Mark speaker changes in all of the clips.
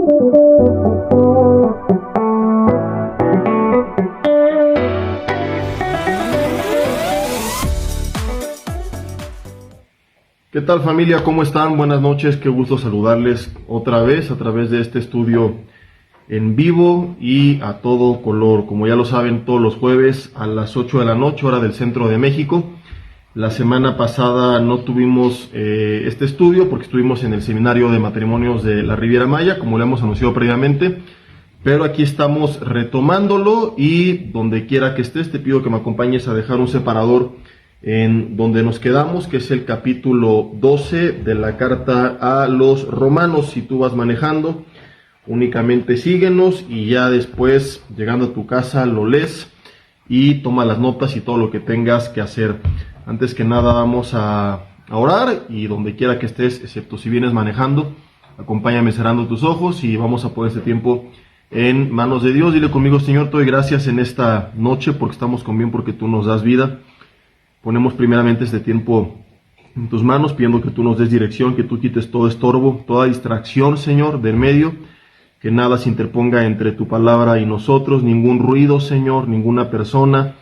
Speaker 1: ¿Qué tal, familia? ¿Cómo están? Buenas noches, qué gusto saludarles otra vez a través de este estudio en vivo y a todo color. Como ya lo saben, todos los jueves a las 8 de la noche, hora del centro de México. La semana pasada no tuvimos este estudio porque estuvimos en el seminario de matrimonios de la Riviera Maya, como le hemos anunciado previamente. Pero aquí estamos retomándolo y donde quiera que estés, te pido que me acompañes a dejar un separador en donde nos quedamos, que es el capítulo 12 de la carta a los romanos. Si tú vas manejando, únicamente síguenos y ya después, llegando a tu casa, lo lees y toma las notas y todo lo que tengas que hacer. Antes que nada vamos a orar y donde quiera que estés, excepto si vienes manejando, acompáñame cerrando tus ojos y vamos a poner este tiempo en manos de Dios. Dile conmigo: Señor, te doy gracias en esta noche porque estamos con bien, porque tú nos das vida. Ponemos primeramente este tiempo en tus manos, pidiendo que tú nos des dirección, que tú quites todo estorbo, toda distracción, Señor, del medio, que nada se interponga entre tu palabra y nosotros, ningún ruido, Señor, ninguna persona,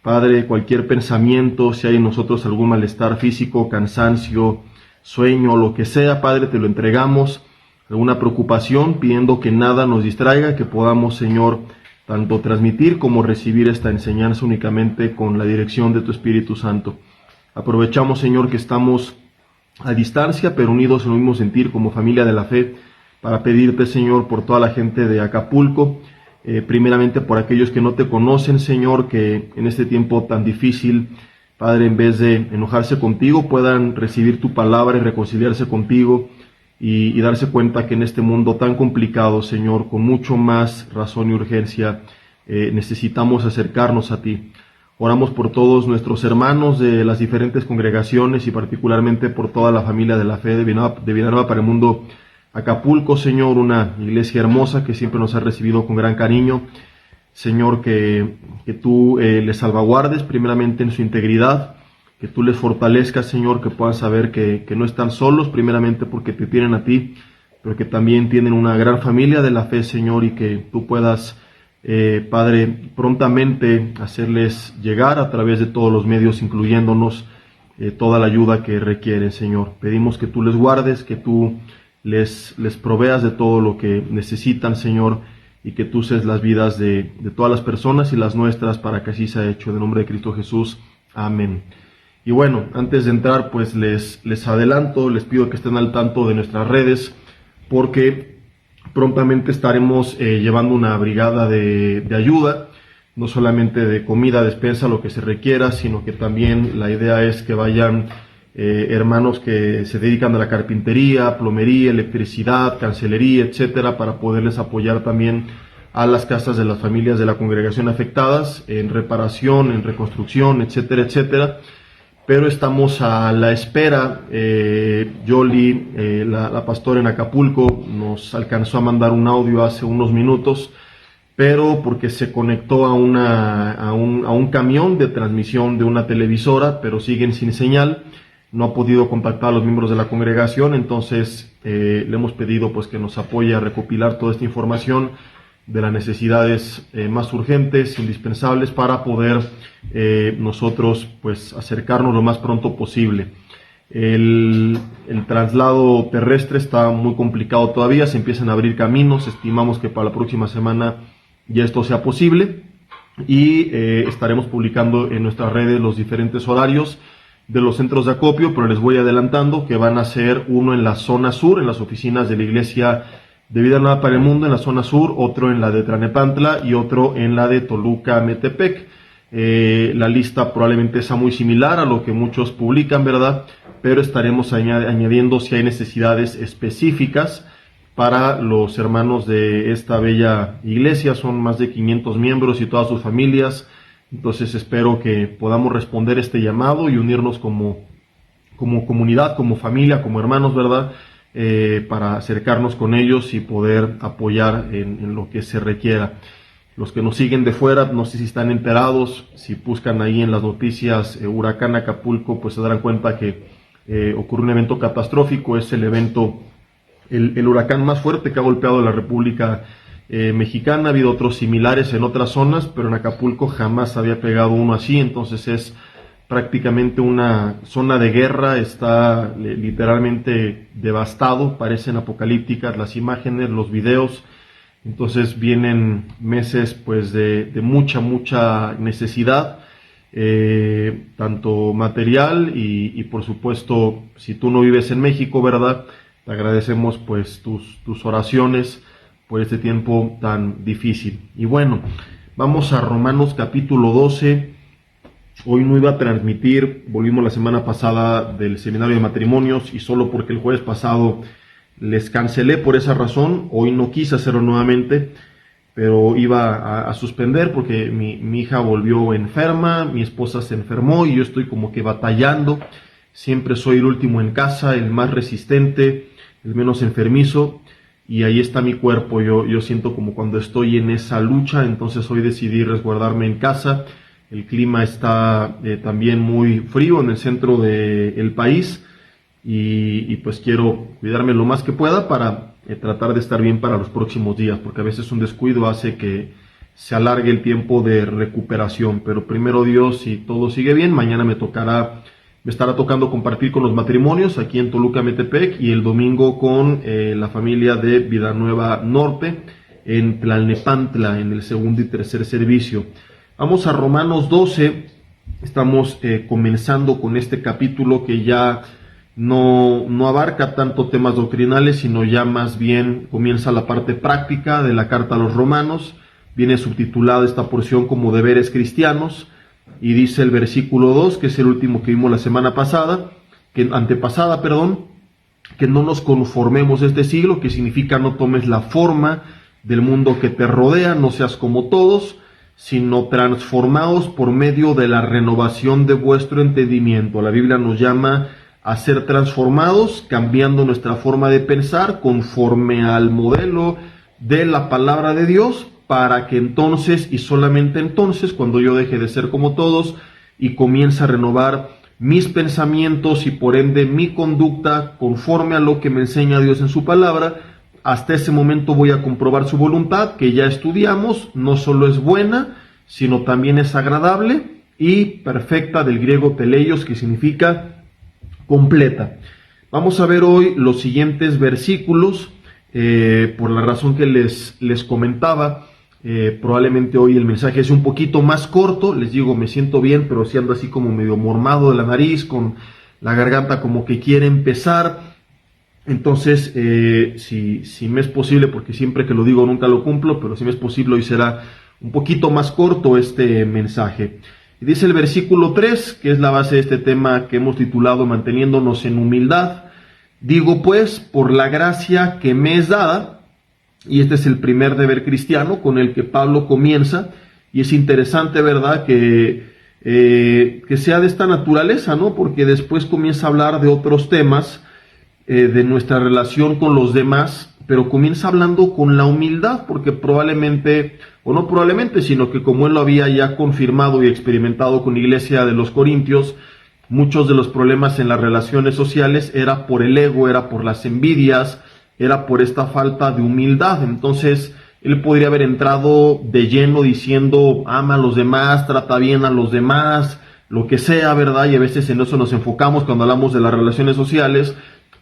Speaker 1: Padre, cualquier pensamiento, si hay en nosotros algún malestar físico, cansancio, sueño, lo que sea, Padre, te lo entregamos, alguna preocupación, pidiendo que nada nos distraiga, que podamos, Señor, tanto transmitir como recibir esta enseñanza únicamente con la dirección de tu Espíritu Santo. Aprovechamos, Señor, que estamos a distancia, pero unidos en un mismo sentir como familia de la fe, para pedirte, Señor, por toda la gente de Acapulco, primeramente por aquellos que no te conocen, Señor, que en este tiempo tan difícil, Padre, en vez de enojarse contigo, puedan recibir tu palabra y reconciliarse contigo, y darse cuenta que en este mundo tan complicado, Señor, con mucho más razón y urgencia, necesitamos acercarnos a ti. Oramos por todos nuestros hermanos de las diferentes congregaciones y particularmente por toda la familia de la fe de Villanueva para el Mundo Acapulco, Señor, una iglesia hermosa que siempre nos ha recibido con gran cariño. Señor, que tú les salvaguardes primeramente en su integridad, que tú les fortalezcas, Señor, que puedan saber que no están solos, primeramente porque te tienen a ti, pero que también tienen una gran familia de la fe, Señor, y que tú puedas, Padre, prontamente hacerles llegar a través de todos los medios, incluyéndonos, toda la ayuda que requieren, Señor. Pedimos que tú les guardes, que tú les proveas de todo lo que necesitan, Señor, y que tú uses las vidas de todas las personas y las nuestras para que así sea hecho. En el nombre de Cristo Jesús. Amén. Y bueno, antes de entrar, pues les adelanto, les pido que estén al tanto de nuestras redes, porque prontamente estaremos llevando una brigada de ayuda, no solamente de comida, despensa, lo que se requiera, sino que también la idea es que vayan hermanos que se dedican a la carpintería, plomería, electricidad, cancelería, etcétera, para poderles apoyar también a las casas de las familias de la congregación afectadas en reparación, en reconstrucción, etcétera, etcétera. Pero estamos a la espera. Yoli, la pastora en Acapulco, nos alcanzó a mandar un audio hace unos minutos, pero porque se conectó a un camión de transmisión de una televisora, pero siguen sin señal, no ha podido contactar a los miembros de la congregación. Entonces le hemos pedido pues que nos apoye a recopilar toda esta información de las necesidades más urgentes, indispensables, para poder nosotros pues acercarnos lo más pronto posible. El traslado terrestre está muy complicado todavía, se empiezan a abrir caminos, estimamos que para la próxima semana ya esto sea posible, y estaremos publicando en nuestras redes los diferentes horarios de los centros de acopio, pero les voy adelantando que van a ser uno en la zona sur, en las oficinas de la iglesia de Vida Nueva para el Mundo en la zona sur, otro en la de Tlanepantla y otro en la de Toluca, Metepec. La lista probablemente sea muy similar a lo que muchos publican, ¿verdad? Pero estaremos añadiendo si hay necesidades específicas para los hermanos de esta bella iglesia. Son más de 500 miembros y todas sus familias. Entonces espero que podamos responder este llamado y unirnos como comunidad, como familia, como hermanos, ¿verdad? Para acercarnos con ellos y poder apoyar en lo que se requiera. Los que nos siguen de fuera, no sé si están enterados, si buscan ahí en las noticias Huracán Acapulco, pues se darán cuenta que ocurrió un evento catastrófico. Es el evento el huracán más fuerte que ha golpeado la República Mexicana. Ha habido otros similares en otras zonas, pero en Acapulco jamás había pegado uno así, entonces es prácticamente una zona de guerra, está literalmente devastado, parecen apocalípticas las imágenes, los videos. Entonces vienen meses pues de mucha necesidad, tanto material y por supuesto, si tú no vives en México, ¿verdad? Te agradecemos pues tus oraciones por este tiempo tan difícil. Y bueno, vamos a Romanos capítulo 12. Hoy no iba a transmitir, volvimos la semana pasada del seminario de matrimonios y solo porque el jueves pasado les cancelé por esa razón, hoy no quise hacerlo nuevamente, pero iba a suspender porque mi hija volvió enferma, mi esposa se enfermó y yo estoy como que batallando. Siempre soy el último en casa, el más resistente, el menos enfermizo, y ahí está mi cuerpo. Yo siento como cuando estoy en esa lucha, entonces hoy decidí resguardarme en casa. El clima está también muy frío en el centro del país y pues quiero cuidarme lo más que pueda para tratar de estar bien para los próximos días, porque a veces un descuido hace que se alargue el tiempo de recuperación. Pero primero Dios, si todo sigue bien, mañana me estará tocando compartir con los matrimonios aquí en Toluca, Metepec, y el domingo con la familia de Villanueva Norte en Tlalnepantla, en el segundo y tercer servicio. Vamos a Romanos 12, estamos comenzando con este capítulo que ya no abarca tanto temas doctrinales, sino ya más bien comienza la parte práctica de la carta a los romanos. Viene subtitulada esta porción como deberes cristianos, y dice el versículo 2, que es el último que vimos la semana antepasada, que no nos conformemos a este siglo, que significa no tomes la forma del mundo que te rodea, no seas como todos, sino transformaos por medio de la renovación de vuestro entendimiento. La Biblia nos llama a ser transformados, cambiando nuestra forma de pensar conforme al modelo de la palabra de Dios, para que entonces, y solamente entonces, cuando yo deje de ser como todos y comience a renovar mis pensamientos y por ende mi conducta conforme a lo que me enseña Dios en su palabra, hasta ese momento voy a comprobar su voluntad, que ya estudiamos, no solo es buena, sino también es agradable y perfecta, del griego teleios, que significa completa. Vamos a ver hoy los siguientes versículos, por la razón que les comentaba. Probablemente hoy el mensaje es un poquito más corto, les digo, me siento bien, pero sí ando así como medio mormado de la nariz, con la garganta como que quiere empezar. Entonces, si me es posible, porque siempre que lo digo nunca lo cumplo, pero si me es posible hoy será un poquito más corto este mensaje. Y dice el versículo 3, que es la base de este tema que hemos titulado Manteniéndonos en humildad. Digo pues, por la gracia que me es dada, y este es el primer deber cristiano con el que Pablo comienza, y es interesante, ¿verdad?, que sea de esta naturaleza, ¿no?, porque después comienza a hablar de otros temas, de nuestra relación con los demás, pero comienza hablando con la humildad, porque probablemente, o no probablemente, sino que como él lo había ya confirmado y experimentado con la iglesia de los Corintios, muchos de los problemas en las relaciones sociales era por el ego, era por las envidias, era por esta falta de humildad. Entonces él podría haber entrado de lleno diciendo ama a los demás, trata bien a los demás, lo que sea, ¿verdad? Y a veces en eso nos enfocamos cuando hablamos de las relaciones sociales,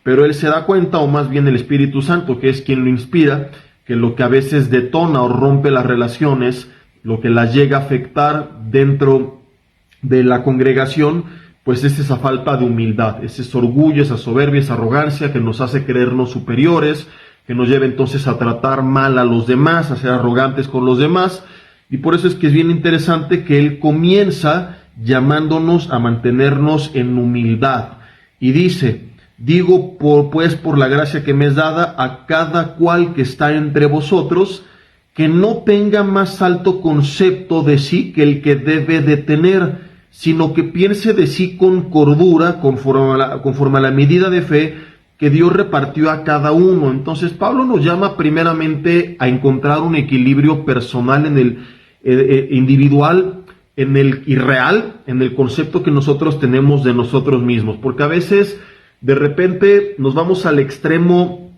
Speaker 1: pero él se da cuenta, o más bien el Espíritu Santo, que es quien lo inspira, que lo que a veces detona o rompe las relaciones, lo que las llega a afectar dentro de la congregación, pues es esa falta de humildad, es ese orgullo, esa soberbia, esa arrogancia que nos hace creernos superiores, que nos lleva entonces a tratar mal a los demás, a ser arrogantes con los demás. Y por eso es que es bien interesante que él comienza llamándonos a mantenernos en humildad. Y dice, digo pues por la gracia que me es dada a cada cual que está entre vosotros, que no tenga más alto concepto de sí que el que debe de tener, sino que piense de sí con cordura, conforme a la medida de fe que Dios repartió a cada uno. Entonces Pablo nos llama primeramente a encontrar un equilibrio personal en el individual, en el irreal, en el concepto que nosotros tenemos de nosotros mismos, porque a veces de repente nos vamos al extremo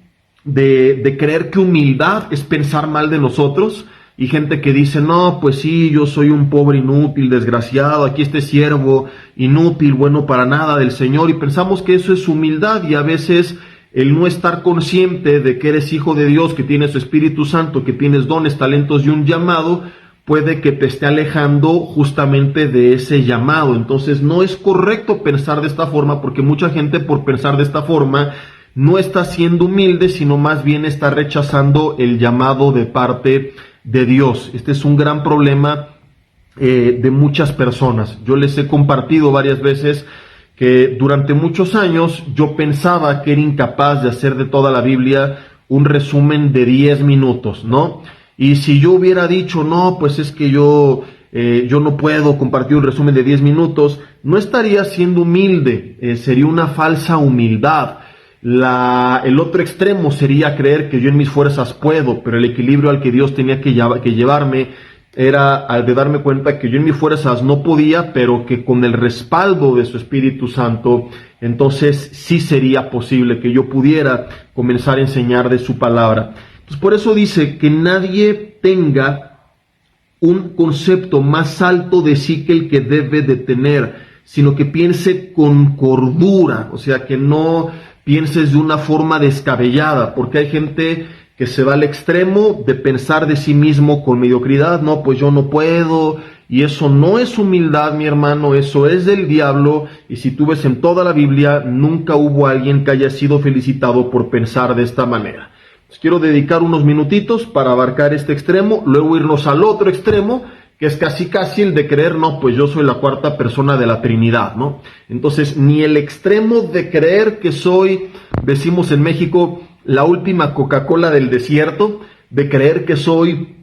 Speaker 1: de creer que humildad es pensar mal de nosotros, y gente que dice, no, pues sí, yo soy un pobre inútil, desgraciado, aquí este siervo inútil, bueno para nada del Señor, y pensamos que eso es humildad, y a veces el no estar consciente de que eres hijo de Dios, que tienes su Espíritu Santo, que tienes dones, talentos y un llamado, puede que te esté alejando justamente de ese llamado. Entonces no es correcto pensar de esta forma, porque mucha gente por pensar de esta forma no está siendo humilde, sino más bien está rechazando el llamado de parte de Dios. Este es un gran problema de muchas personas. Yo les he compartido varias veces que durante muchos años yo pensaba que era incapaz de hacer de toda la Biblia un resumen de 10 minutos, ¿no? Y si yo hubiera dicho, no, pues es que yo no puedo compartir un resumen de 10 minutos, no estaría siendo humilde, sería una falsa humildad. El otro extremo sería creer que yo en mis fuerzas puedo, pero el equilibrio al que Dios tenía que llevarme era al de darme cuenta que yo en mis fuerzas no podía, pero que con el respaldo de su Espíritu Santo, entonces sí sería posible que yo pudiera comenzar a enseñar de su palabra. Entonces por eso dice que nadie tenga un concepto más alto de sí que el que debe de tener, sino que piense con cordura, o sea, que no pienses de una forma descabellada, porque hay gente que se va al extremo de pensar de sí mismo con mediocridad, no, pues yo no puedo, y eso no es humildad, mi hermano, eso es del diablo, y si tú ves en toda la Biblia, nunca hubo alguien que haya sido felicitado por pensar de esta manera. Pues quiero dedicar unos minutitos para abarcar este extremo, luego irnos al otro extremo, que es casi el de creer, no, pues yo soy la cuarta persona de la Trinidad, ¿no? Entonces, ni el extremo de creer que soy, decimos en México, la última Coca-Cola del desierto, de creer que soy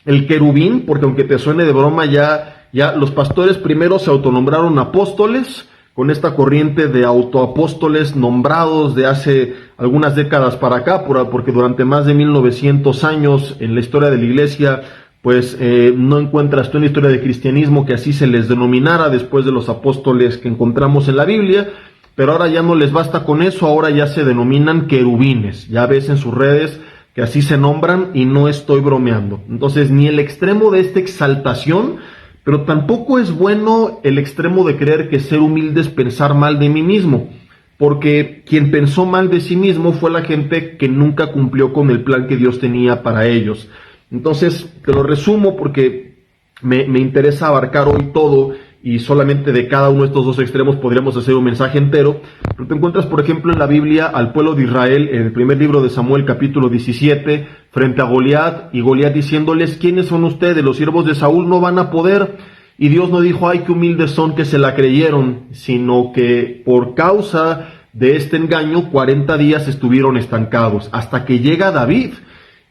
Speaker 1: el querubín, porque aunque te suene de broma, ya los pastores primero se autonombraron apóstoles, con esta corriente de autoapóstoles nombrados de hace algunas décadas para acá, porque durante más de 1900 años en la historia de la iglesia, pues no encuentras tú en la historia del cristianismo que así se les denominara después de los apóstoles que encontramos en la Biblia, pero ahora ya no les basta con eso, ahora ya se denominan querubines, ya ves en sus redes que así se nombran y no estoy bromeando. Entonces ni el extremo de esta exaltación, pero tampoco es bueno el extremo de creer que ser humilde es pensar mal de mí mismo, porque quien pensó mal de sí mismo fue la gente que nunca cumplió con el plan que Dios tenía para ellos. Entonces, te lo resumo porque me interesa abarcar hoy todo y solamente de cada uno de estos dos extremos podríamos hacer un mensaje entero. Pero te encuentras, por ejemplo, en la Biblia al pueblo de Israel, en el primer libro de Samuel, capítulo 17, frente a Goliat, y Goliat diciéndoles, ¿quiénes son ustedes? Los siervos de Saúl no van a poder. Y Dios no dijo, ay, qué humildes son que se la creyeron, sino que por causa de este engaño, 40 días estuvieron estancados, hasta que llega David.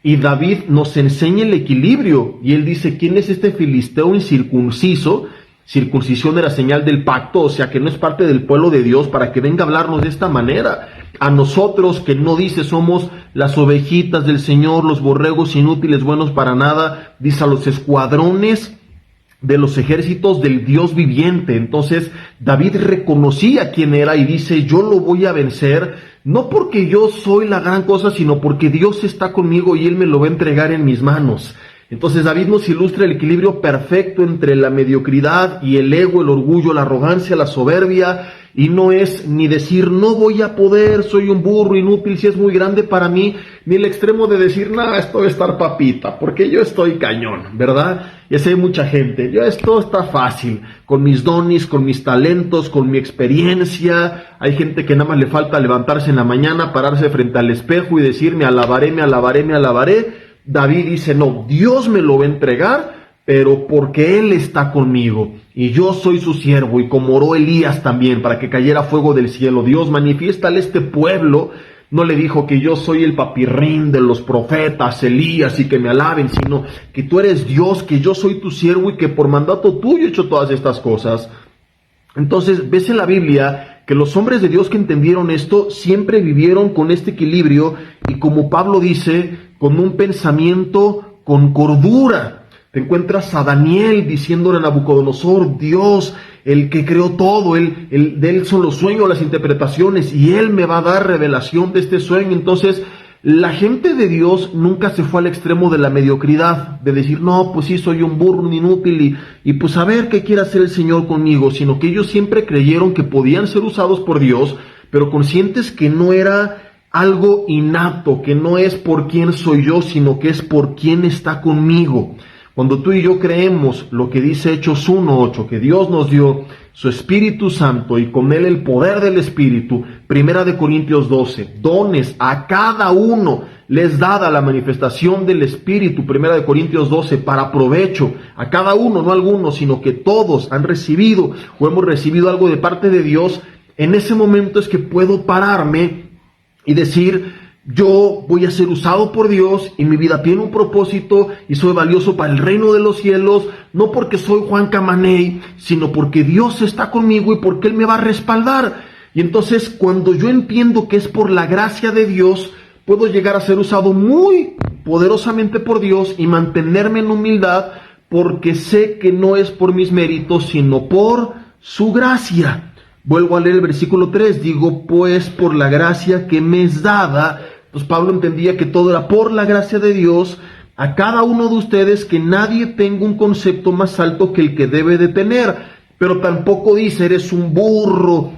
Speaker 1: Y David nos enseña el equilibrio, y él dice, ¿quién es este filisteo incircunciso? Circuncisión era señal del pacto, o sea que no es parte del pueblo de Dios, para que venga a hablarnos de esta manera. A nosotros que no dice somos las ovejitas del Señor, los borregos inútiles, buenos para nada, dice a los escuadrones de los ejércitos del Dios viviente. Entonces David reconocía quién era y dice, yo lo voy a vencer, no porque yo soy la gran cosa, sino porque Dios está conmigo y Él me lo va a entregar en mis manos. Entonces David nos ilustra el equilibrio perfecto entre la mediocridad y el ego, el orgullo, la arrogancia, la soberbia, y no es ni decir, no voy a poder, soy un burro inútil, si es muy grande para mí, ni el extremo de decir, nada, esto debe estar papita, porque yo estoy cañón, ¿verdad? Y así hay mucha gente, esto está fácil, con mis dones, con mis talentos, con mi experiencia. Hay gente que nada más le falta levantarse en la mañana, pararse frente al espejo y decir, me alabaré, me alabaré, me alabaré. David dice, no, Dios me lo va a entregar, pero porque Él está conmigo, y yo soy su siervo, y como oró Elías también, para que cayera fuego del cielo, Dios manifiéstale a este pueblo. No le dijo que yo soy el papirrín de los profetas, Elías, y que me alaben, sino que tú eres Dios, que yo soy tu siervo, y que por mandato tuyo he hecho todas estas cosas. Entonces, ves en la Biblia que los hombres de Dios que entendieron esto, siempre vivieron con este equilibrio, y como Pablo dice, con un pensamiento con cordura. Te encuentras a Daniel diciéndole a Nabucodonosor, Dios, el que creó todo, de él son los sueños, las interpretaciones, y él me va a dar revelación de este sueño. Entonces, La gente de Dios nunca se fue al extremo de la mediocridad, de decir, no, pues sí, soy un burro, un inútil, y pues a ver qué quiere hacer el Señor conmigo, sino que ellos siempre creyeron que podían ser usados por Dios, pero conscientes que no era algo innato, que no es por quién soy yo, sino que es por quién está conmigo. Cuando tú y yo creemos lo que dice Hechos 1:8, que Dios nos dio su Espíritu Santo y con él el poder del Espíritu, 1 Corintios 12, dones a cada uno les dada la manifestación del Espíritu, 1 Corintios 12, para provecho a cada uno, no algunos, sino que todos han recibido o hemos recibido algo de parte de Dios. En ese momento es que puedo pararme y decir, yo voy a ser usado por Dios y mi vida tiene un propósito y soy valioso para el reino de los cielos, no porque soy Juan Camaney, sino porque Dios está conmigo y porque Él me va a respaldar. Y entonces cuando yo entiendo que es por la gracia de Dios, puedo llegar a ser usado muy poderosamente por Dios y mantenerme en humildad porque sé que no es por mis méritos, sino por su gracia. Vuelvo a leer el versículo 3, digo, pues por la gracia que me es dada. Pues Pablo entendía que todo era por la gracia de Dios, a cada uno de ustedes, que nadie tenga un concepto más alto que el que debe de tener, pero tampoco dice, eres un burro,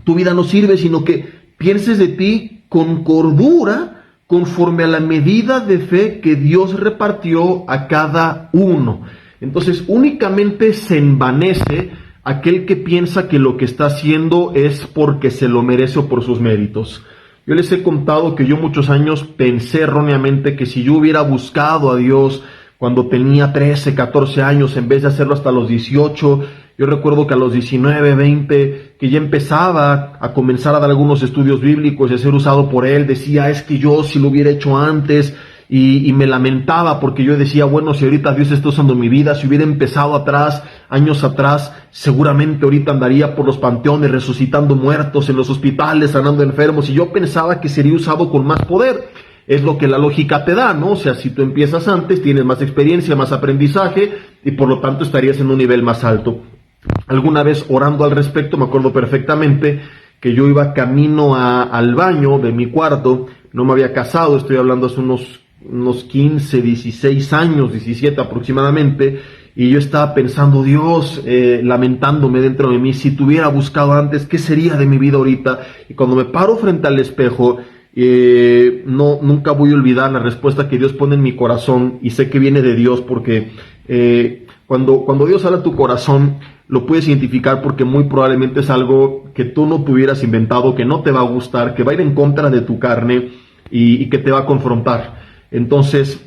Speaker 1: tu vida no sirve, sino que pienses de ti con cordura, conforme a la medida de fe que Dios repartió a cada uno. Entonces únicamente se envanece aquel que piensa que lo que está haciendo es porque se lo merece o por sus méritos. Yo les he contado que yo muchos años pensé erróneamente que si yo hubiera buscado a Dios cuando tenía 13, 14 años, en vez de hacerlo hasta los 18, yo recuerdo que a los 19, 20, que ya empezaba a comenzar a dar algunos estudios bíblicos y a ser usado por Él, decía, es que yo si lo hubiera hecho antes, y me lamentaba porque yo decía, bueno, si ahorita Dios está usando mi vida, si hubiera empezado atrás, años atrás, seguramente ahorita andaría por los panteones resucitando muertos, en los hospitales sanando enfermos, y yo pensaba que sería usado con más poder. Es lo que la lógica te da, ¿no? O sea, si tú empiezas antes, tienes más experiencia, más aprendizaje, y por lo tanto estarías en un nivel más alto. Alguna vez orando al respecto, me acuerdo perfectamente que yo iba camino al baño de mi cuarto, no me había casado, estoy hablando hace unos 15, 16 años, 17 aproximadamente, y yo estaba pensando, Dios, lamentándome dentro de mí, si te hubiera buscado antes, ¿qué sería de mi vida ahorita? Y cuando me paro frente al espejo, nunca voy a olvidar la respuesta que Dios pone en mi corazón, y sé que viene de Dios, porque cuando Dios habla a tu corazón, lo puedes identificar porque muy probablemente es algo que tú no te hubieras inventado, que no te va a gustar, que va a ir en contra de tu carne y que te va a confrontar. Entonces,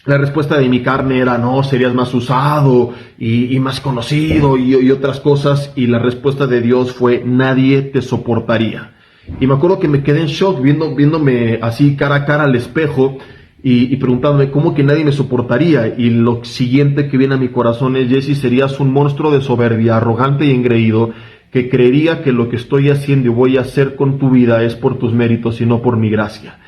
Speaker 1: la respuesta de mi carne era, no, serías más usado y más conocido y otras cosas, y la respuesta de Dios fue, nadie te soportaría. Y me acuerdo que me quedé en shock viéndome así cara a cara al espejo y preguntándome, ¿cómo que nadie me soportaría? Y lo siguiente que viene a mi corazón es, Jesse, serías un monstruo de soberbia, arrogante y engreído, que creería que lo que estoy haciendo y voy a hacer con tu vida es por tus méritos y no por mi gracia.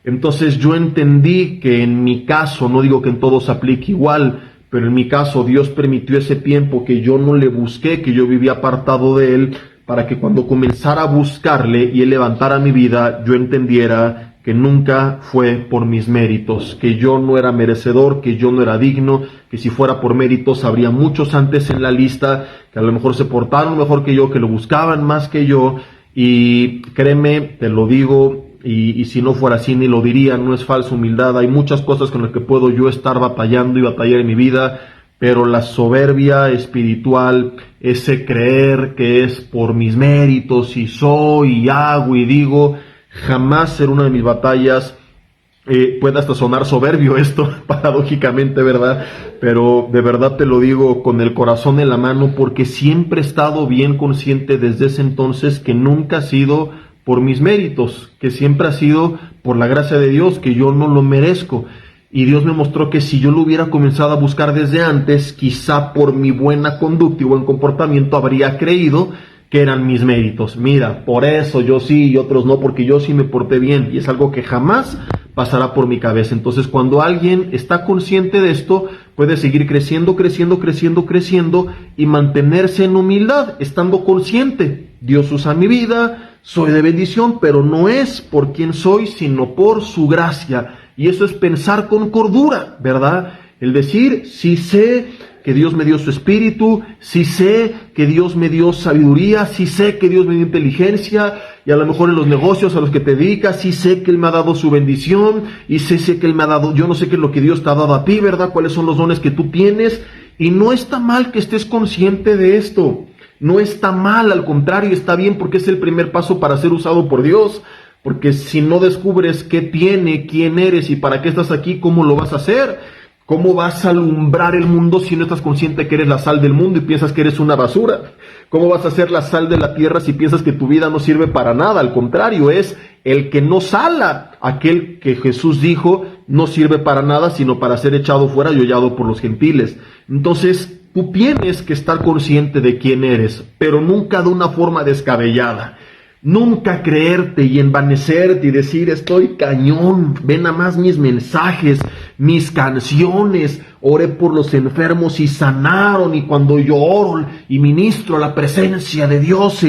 Speaker 1: Entonces yo entendí que en mi caso, no digo que en todos aplique igual, pero en mi caso Dios permitió ese tiempo que yo no le busqué, que yo vivía apartado de Él, para que cuando comenzara a buscarle y Él levantara mi vida, yo entendiera que nunca fue por mis méritos, que yo no era merecedor, que yo no era digno, que si fuera por méritos habría muchos antes en la lista, que a lo mejor se portaron mejor que yo, que lo buscaban más que yo, y créeme, te lo digo, y si no fuera así ni lo diría, no es falsa humildad, hay muchas cosas con las que puedo yo estar batallando y batallar en mi vida, pero la soberbia espiritual, ese creer que es por mis méritos y soy y hago y digo, jamás será una de mis batallas. Puede hasta sonar soberbio esto, paradójicamente, ¿verdad? Pero de verdad te lo digo con el corazón en la mano, porque siempre he estado bien consciente desde ese entonces que nunca ha sido por mis méritos, que siempre ha sido por la gracia de Dios, que yo no lo merezco. Y Dios me mostró que si yo lo hubiera comenzado a buscar desde antes, quizá por mi buena conducta y buen comportamiento habría creído que eran mis méritos. Mira, por eso yo sí y otros no, porque yo sí me porté bien, y es algo que jamás pasará por mi cabeza. Entonces, cuando alguien está consciente de esto, puede seguir creciendo y mantenerse en humildad, estando consciente Dios usa mi vida, soy de bendición, pero no es por quien soy, sino por su gracia. Y eso es pensar con cordura, ¿verdad? El decir, sí sé que Dios me dio su espíritu, sí sé que Dios me dio sabiduría, sí sé que Dios me dio inteligencia, y a lo mejor en los negocios a los que te dedicas, sí sé que Él me ha dado su bendición, y sé que Él me ha dado, yo no sé qué es lo que Dios te ha dado a ti, ¿verdad? Cuáles son los dones que tú tienes, y no está mal que estés consciente de esto, no está mal, al contrario, está bien porque es el primer paso para ser usado por Dios, porque si no descubres qué tiene, quién eres y para qué estás aquí, ¿cómo lo vas a hacer? ¿Cómo vas a alumbrar el mundo si no estás consciente que eres la sal del mundo y piensas que eres una basura? ¿Cómo vas a ser la sal de la tierra si piensas que tu vida no sirve para nada? Al contrario, es el que no sala, aquel que Jesús dijo no sirve para nada sino para ser echado fuera y hollado por los gentiles. Entonces, tú tienes que estar consciente de quién eres, pero nunca de una forma descabellada. Nunca creerte y envanecerte y decir estoy cañón, ven a más mis mensajes, mis canciones, oré por los enfermos y sanaron, y cuando yo oro y ministro la presencia de Dios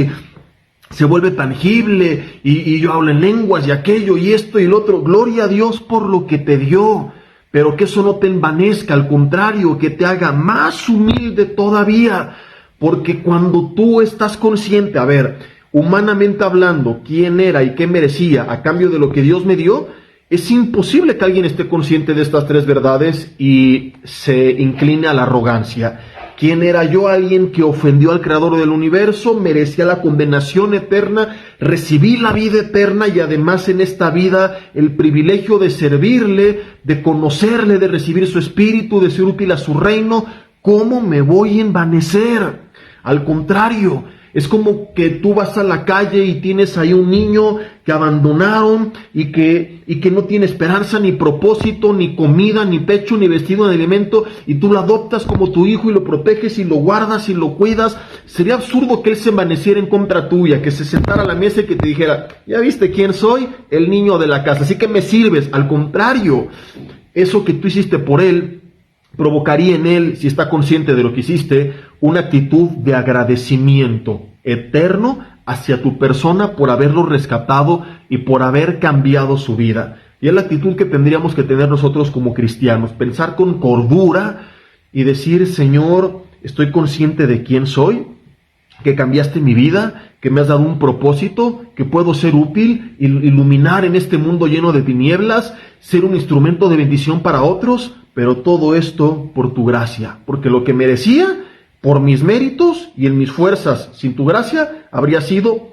Speaker 1: se vuelve tangible y yo hablo en lenguas y aquello y esto y lo otro. Gloria a Dios por lo que te dio, pero que eso no te envanezca, al contrario, que te haga más humilde todavía, porque cuando tú estás consciente, a ver, humanamente hablando, quién era y qué merecía a cambio de lo que Dios me dio, es imposible que alguien esté consciente de estas tres verdades y se incline a la arrogancia. ¿Quién era yo? Alguien que ofendió al Creador del universo, merecía la condenación eterna, recibí la vida eterna y además en esta vida el privilegio de servirle, de conocerle, de recibir su espíritu, de ser útil a su reino. ¿Cómo me voy a envanecer? Al contrario, es como que tú vas a la calle y tienes ahí un niño que abandonaron y que no tiene esperanza, ni propósito, ni comida, ni techo, ni vestido, ni alimento, y tú lo adoptas como tu hijo y lo proteges y lo guardas y lo cuidas. Sería absurdo que él se envaneciera en contra tuya, que se sentara a la mesa y que te dijera, ¿ya viste quién soy? El niño de la casa, así que me sirves. Al contrario, eso que tú hiciste por él provocaría en él, si está consciente de lo que hiciste, una actitud de agradecimiento eterno hacia tu persona por haberlo rescatado y por haber cambiado su vida. Y es la actitud que tendríamos que tener nosotros como cristianos, pensar con cordura y decir, Señor, estoy consciente de quién soy, que cambiaste mi vida, que me has dado un propósito, que puedo ser útil, iluminar en este mundo lleno de tinieblas, ser un instrumento de bendición para otros, pero todo esto por tu gracia, porque lo que merecía, por mis méritos y en mis fuerzas, sin tu gracia, habría sido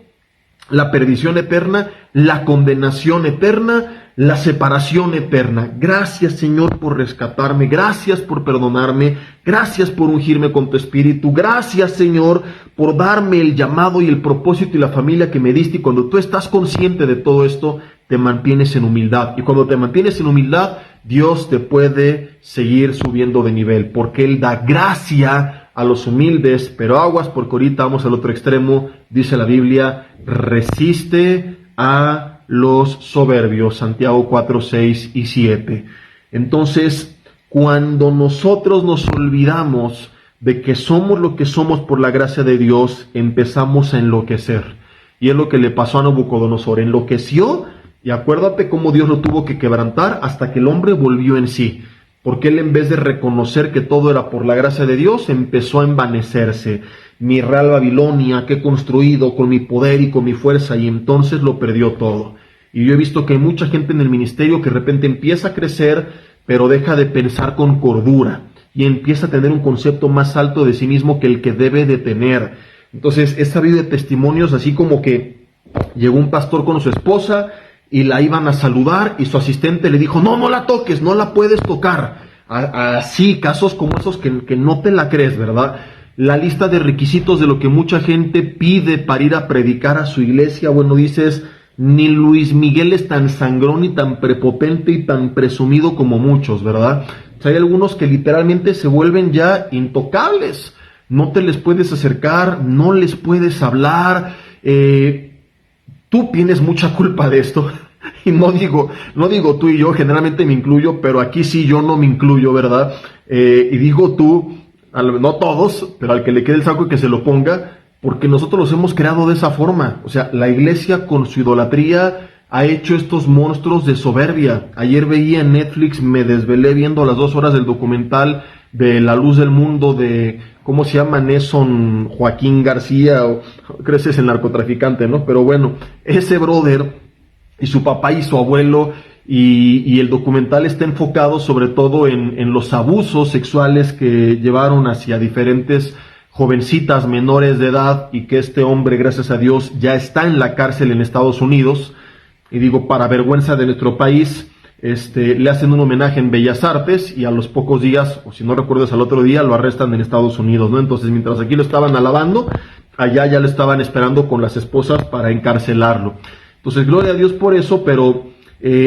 Speaker 1: la perdición eterna, la condenación eterna, la separación eterna. Gracias, Señor, por rescatarme, gracias por perdonarme, gracias por ungirme con tu espíritu, gracias, Señor, por darme el llamado y el propósito y la familia que me diste. Y cuando tú estás consciente de todo esto, te mantienes en humildad, y cuando te mantienes en humildad, Dios te puede seguir subiendo de nivel, porque Él da gracia a los humildes, pero aguas, porque ahorita vamos al otro extremo. Dice la Biblia, resiste a los soberbios, Santiago 4, 6 y 7. Entonces, cuando nosotros nos olvidamos de que somos lo que somos por la gracia de Dios, empezamos a enloquecer. Y es lo que le pasó a Nabucodonosor, enloqueció. Y acuérdate cómo Dios lo tuvo que quebrantar hasta que el hombre volvió en sí. Porque él, en vez de reconocer que todo era por la gracia de Dios, empezó a envanecerse. Mi real Babilonia que he construido con mi poder y con mi fuerza, y entonces lo perdió todo. Y yo he visto que hay mucha gente en el ministerio que de repente empieza a crecer, pero deja de pensar con cordura y empieza a tener un concepto más alto de sí mismo que el que debe de tener. Entonces he sabido de testimonios así como que llegó un pastor con su esposa y la iban a saludar y su asistente le dijo, no la toques, no la puedes tocar. Así, casos como esos que no te la crees, ¿verdad? La lista de requisitos de lo que mucha gente pide para ir a predicar a su iglesia, bueno, dices, ni Luis Miguel es tan sangrón y tan prepotente y tan presumido como muchos, ¿verdad? O sea, hay algunos que literalmente se vuelven ya intocables. No te les puedes acercar, no les puedes hablar, tú tienes mucha culpa de esto, y no digo tú y yo, generalmente me incluyo, pero aquí sí yo no me incluyo, ¿verdad? Y digo tú, no todos, pero al que le quede el saco y que se lo ponga, porque nosotros los hemos creado de esa forma. O sea, la iglesia con su idolatría ha hecho estos monstruos de soberbia. Ayer veía en Netflix, me desvelé viendo las 2 horas del documental de La Luz del Mundo de, ¿cómo se llama? Nelson Joaquín García, o creo que es el narcotraficante, ¿no? Pero bueno, ese brother y su papá y su abuelo, y el documental está enfocado sobre todo en los abusos sexuales que llevaron hacia diferentes jovencitas menores de edad, y que este hombre, gracias a Dios, ya está en la cárcel en Estados Unidos. Y digo, para vergüenza de nuestro país, le hacen un homenaje en Bellas Artes, y a los pocos días, o si no recuerdas al otro día, lo arrestan en Estados Unidos, ¿no? Entonces, mientras aquí lo estaban alabando, allá ya lo estaban esperando con las esposas para encarcelarlo. Entonces, gloria a Dios por eso, pero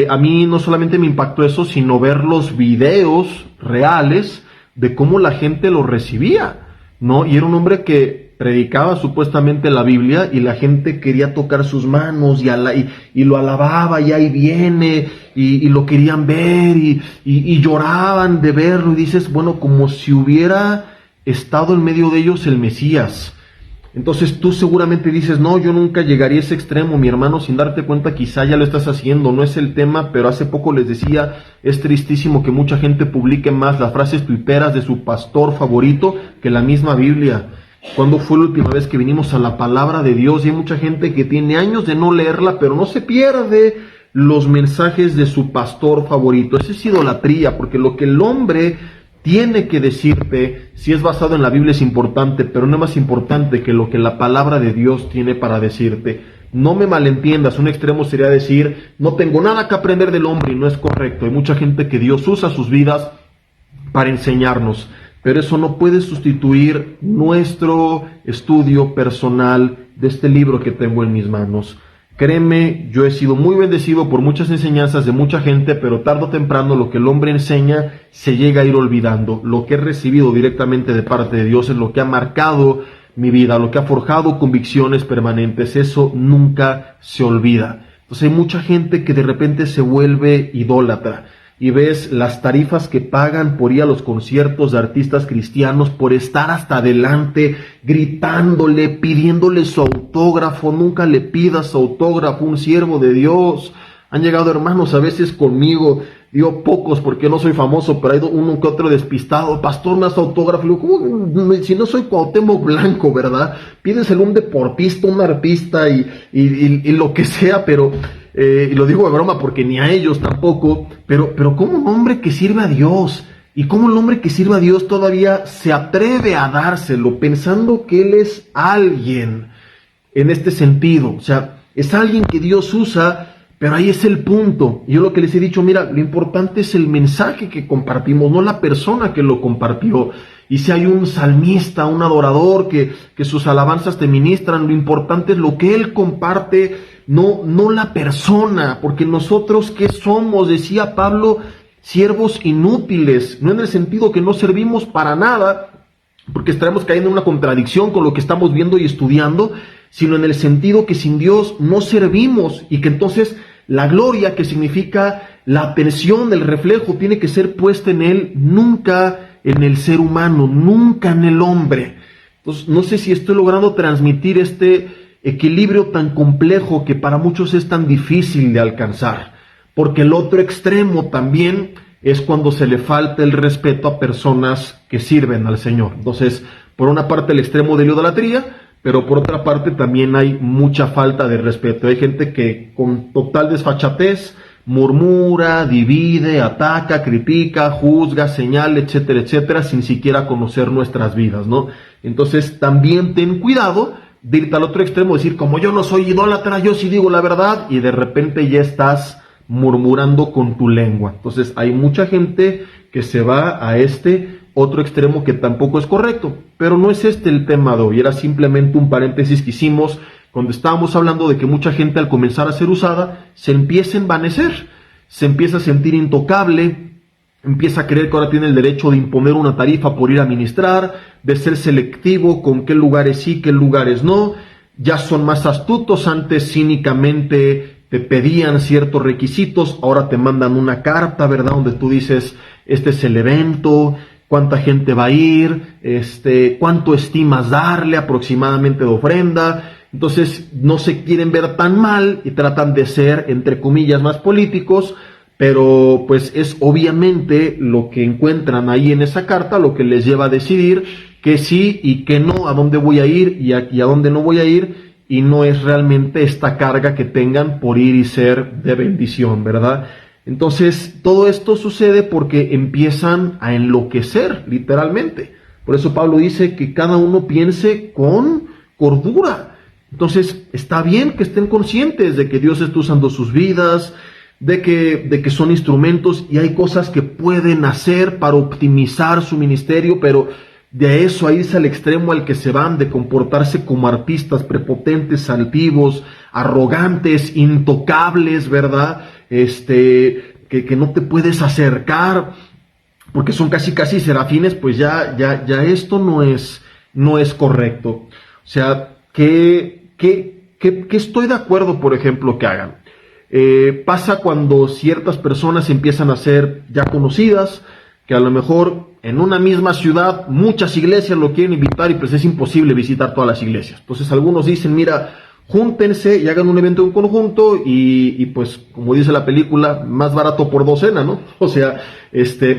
Speaker 1: a mí no solamente me impactó eso, sino ver los videos reales de cómo la gente lo recibía, ¿no? Y era un hombre que predicaba supuestamente la Biblia, y la gente quería tocar sus manos y lo alababa, y ahí viene, y lo querían ver, y lloraban de verlo, y dices, bueno, como si hubiera estado en medio de ellos el Mesías. Entonces tú seguramente dices, no, yo nunca llegaría a ese extremo, mi hermano, sin darte cuenta quizá ya lo estás haciendo, no es el tema, pero hace poco les decía, es tristísimo que mucha gente publique más las frases tuiteras de su pastor favorito que la misma Biblia. ¿Cuándo fue la última vez que vinimos a la palabra de Dios? Y hay mucha gente que tiene años de no leerla, pero no se pierde los mensajes de su pastor favorito. Eso es idolatría, porque lo que el hombre tiene que decirte, si es basado en la Biblia, es importante, pero no es más importante que lo que la palabra de Dios tiene para decirte. No me malentiendas, un extremo sería decir, no tengo nada que aprender del hombre, y no es correcto. Hay mucha gente que Dios usa sus vidas para enseñarnos, pero eso no puede sustituir nuestro estudio personal de este libro que tengo en mis manos. Créeme, yo he sido muy bendecido por muchas enseñanzas de mucha gente, pero tarde o temprano lo que el hombre enseña se llega a ir olvidando. Lo que he recibido directamente de parte de Dios es lo que ha marcado mi vida, lo que ha forjado convicciones permanentes. Eso nunca se olvida. Entonces hay mucha gente que de repente se vuelve idólatra. Y ves las tarifas que pagan por ir a los conciertos de artistas cristianos, por estar hasta adelante, gritándole, pidiéndole su autógrafo. Nunca le pidas autógrafo a un siervo de Dios. Han llegado hermanos a veces conmigo, digo pocos porque no soy famoso, pero hay uno que otro despistado, pastor, me das autógrafo. Le digo, ¿cómo? Si no soy Cuauhtémoc Blanco, ¿verdad? Pídeselo a un deportista, un artista y lo que sea, pero... y lo digo de broma porque ni a ellos tampoco, pero como un hombre que sirve a Dios, y como un hombre que sirve a Dios todavía se atreve a dárselo pensando que él es alguien en este sentido. O sea, es alguien que Dios usa, pero ahí es el punto. Yo lo que les he dicho, mira, lo importante es el mensaje que compartimos, no la persona que lo compartió. Y si hay un salmista, un adorador que sus alabanzas te ministran, lo importante es lo que él comparte, no la persona, porque nosotros, ¿qué somos? Decía Pablo, siervos inútiles, no en el sentido que no servimos para nada, porque estaremos cayendo en una contradicción con lo que estamos viendo y estudiando, sino en el sentido que sin Dios no servimos, y que entonces la gloria, que significa la atención, el reflejo, tiene que ser puesta en Él, nunca en el ser humano, nunca en el hombre. Entonces, no sé si estoy logrando transmitir este equilibrio tan complejo que para muchos es tan difícil de alcanzar, porque el otro extremo también es cuando se le falta el respeto a personas que sirven al Señor. Entonces, por una parte el extremo de la idolatría, pero por otra parte también hay mucha falta de respeto. Hay gente que con total desfachatez murmura, divide, ataca, critica, juzga, señala, etcétera, etcétera, sin siquiera conocer nuestras vidas, ¿no? Entonces también ten cuidado de irte al otro extremo, decir, como yo no soy idólatra, yo sí digo la verdad, y de repente ya estás murmurando con tu lengua. Entonces hay mucha gente que se va a este otro extremo que tampoco es correcto, pero no es este el tema de hoy, era simplemente un paréntesis que hicimos cuando estábamos hablando de que mucha gente al comenzar a ser usada se empieza a envanecer, se empieza a sentir intocable, empieza a creer que ahora tiene el derecho de imponer una tarifa por ir a ministrar, de ser selectivo con qué lugares sí, qué lugares no. Ya son más astutos, antes cínicamente te pedían ciertos requisitos, ahora te mandan una carta, ¿verdad? Donde tú dices, este es el evento, cuánta gente va a ir, cuánto estimas darle aproximadamente de ofrenda. Entonces no se quieren ver tan mal y tratan de ser, entre comillas, más políticos, pero pues es obviamente lo que encuentran ahí en esa carta lo que les lleva a decidir que sí y que no, a dónde voy a ir y a dónde no voy a ir, y no es realmente esta carga que tengan por ir y ser de bendición, ¿verdad? Entonces todo esto sucede porque empiezan a enloquecer, literalmente. Por eso Pablo dice que cada uno piense con cordura. Entonces está bien que estén conscientes de que Dios está usando sus vidas, de que son instrumentos y hay cosas que pueden hacer para optimizar su ministerio, pero de eso a irse al extremo al que se van, de comportarse como artistas prepotentes, altivos, arrogantes, intocables, ¿verdad? Que no te puedes acercar porque son casi serafines, pues ya esto no es correcto. O sea, que estoy de acuerdo, por ejemplo, que hagan. Pasa cuando ciertas personas empiezan a ser ya conocidas, que a lo mejor en una misma ciudad muchas iglesias lo quieren invitar y pues es imposible visitar todas las iglesias. Entonces algunos dicen, mira, júntense y hagan un evento en conjunto y pues, como dice la película, más barato por docena, ¿no? O sea,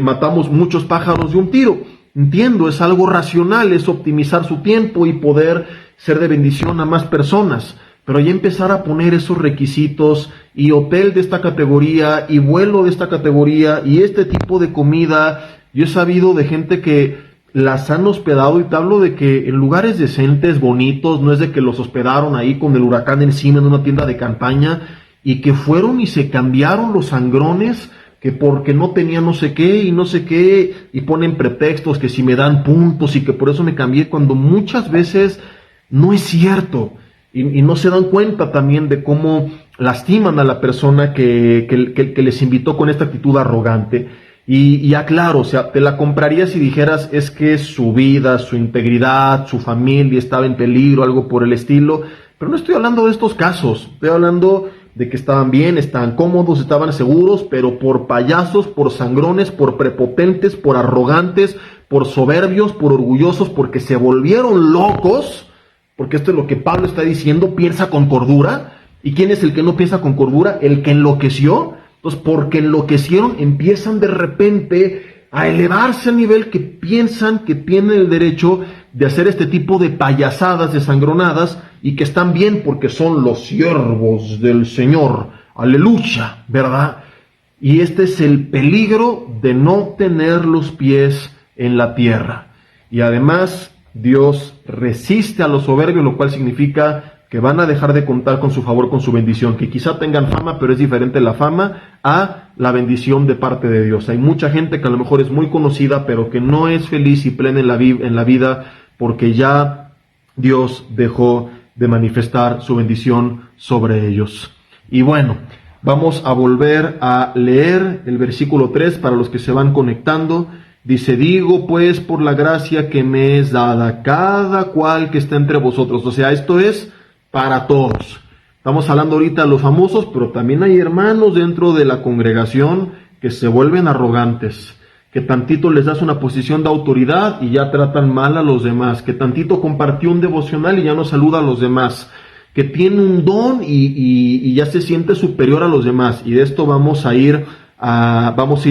Speaker 1: matamos muchos pájaros de un tiro. Entiendo, es algo racional, es optimizar su tiempo y poder ser de bendición a más personas. Pero ya empezar a poner esos requisitos y hotel de esta categoría y vuelo de esta categoría y este tipo de comida. Yo he sabido de gente que las han hospedado y te hablo de que en lugares decentes, bonitos, no es de que los hospedaron ahí con el huracán encima en una tienda de campaña y que fueron y se cambiaron los sangrones que porque no tenía no sé qué y no sé qué y ponen pretextos que si me dan puntos y que por eso me cambié cuando muchas veces no es cierto. Y no se dan cuenta también de cómo lastiman a la persona que les invitó con esta actitud arrogante. Y ya claro, o sea, te la comprarías si dijeras es que su vida, su integridad, su familia estaba en peligro, algo por el estilo. Pero no estoy hablando de estos casos, estoy hablando de que estaban bien, estaban cómodos, estaban seguros, pero por payasos, por sangrones, por prepotentes, por arrogantes, por soberbios, por orgullosos, porque se volvieron locos. Porque esto es lo que Pablo está diciendo, piensa con cordura. ¿Y quién es el que no piensa con cordura? El que enloqueció. Entonces, porque enloquecieron, empiezan de repente a elevarse a nivel que piensan que tienen el derecho de hacer este tipo de payasadas desangronadas y que están bien porque son los siervos del Señor. Aleluya, ¿verdad? Y este es el peligro de no tener los pies en la tierra. Y además, Dios resiste a los soberbios, lo cual significa que van a dejar de contar con su favor, con su bendición, que quizá tengan fama, pero es diferente la fama a la bendición de parte de Dios. Hay mucha gente que a lo mejor es muy conocida, pero que no es feliz y plena en la vida, porque ya Dios dejó de manifestar su bendición sobre ellos. Y bueno, vamos a volver a leer el versículo 3 para los que se van conectando. Dice, digo pues por la gracia que me es dada, cada cual que está entre vosotros. O sea, esto es para todos. Estamos hablando ahorita de los famosos, pero también hay hermanos dentro de la congregación que se vuelven arrogantes, que tantito les das una posición de autoridad y ya tratan mal a los demás, que tantito compartió un devocional y ya no saluda a los demás, que tiene un don y ya se siente superior a los demás. Y de esto vamos a ir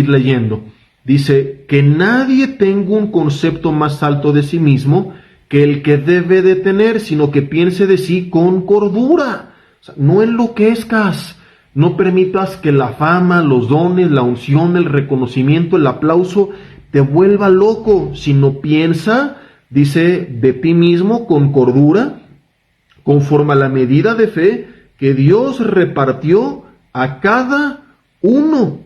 Speaker 1: leyendo. Dice, que nadie tenga un concepto más alto de sí mismo que el que debe de tener, sino que piense de sí con cordura. O sea, no enloquezcas, no permitas que la fama, los dones, la unción, el reconocimiento, el aplauso te vuelva loco, sino piensa, dice, de ti mismo con cordura, conforme a la medida de fe que Dios repartió a cada uno.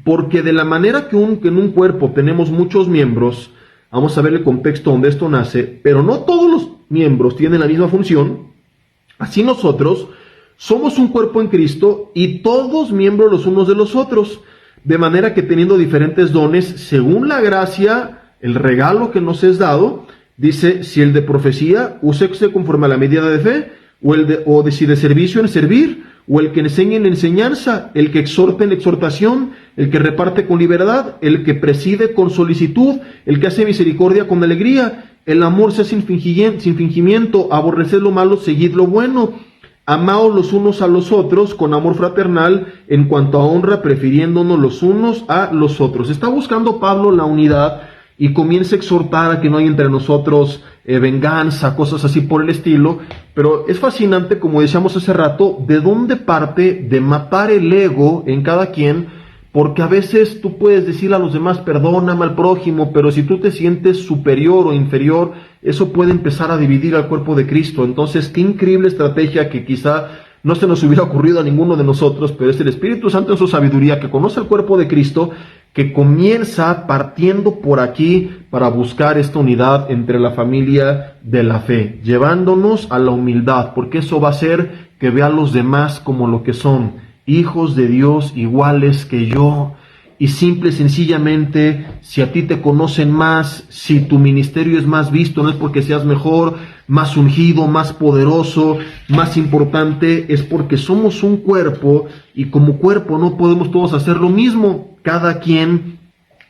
Speaker 1: Porque de la manera que en un cuerpo tenemos muchos miembros, vamos a ver el contexto donde esto nace, pero no todos los miembros tienen la misma función, así nosotros somos un cuerpo en Cristo y todos miembros los unos de los otros, de manera que teniendo diferentes dones, según la gracia, el regalo que nos es dado, dice, si el de profecía, úsese conforme a la medida de fe, si de servicio en servir, o el que enseñe en enseñanza, el que exhorte en exhortación, el que reparte con libertad, el que preside con solicitud, el que hace misericordia con alegría. El amor sea sin fingimiento, aborreced lo malo, seguid lo bueno. Amaos los unos a los otros con amor fraternal, en cuanto a honra, prefiriéndonos los unos a los otros. Está buscando Pablo la unidad y comienza a exhortar a que no hay entre nosotros venganza, cosas así por el estilo. Pero es fascinante, como decíamos hace rato, de dónde parte de matar el ego en cada quien, porque a veces tú puedes decirle a los demás, perdóname al prójimo, pero si tú te sientes superior o inferior, eso puede empezar a dividir al cuerpo de Cristo. Entonces, qué increíble estrategia que quizá no se nos hubiera ocurrido a ninguno de nosotros, pero es el Espíritu Santo en su sabiduría que conoce el cuerpo de Cristo, que comienza partiendo por aquí para buscar esta unidad entre la familia de la fe, llevándonos a la humildad, porque eso va a hacer que vea a los demás como lo que son, hijos de Dios iguales que yo. Y simple y sencillamente, si a ti te conocen más, si tu ministerio es más visto, no es porque seas mejor, más ungido, más poderoso, más importante, es porque somos un cuerpo y como cuerpo no podemos todos hacer lo mismo. Cada quien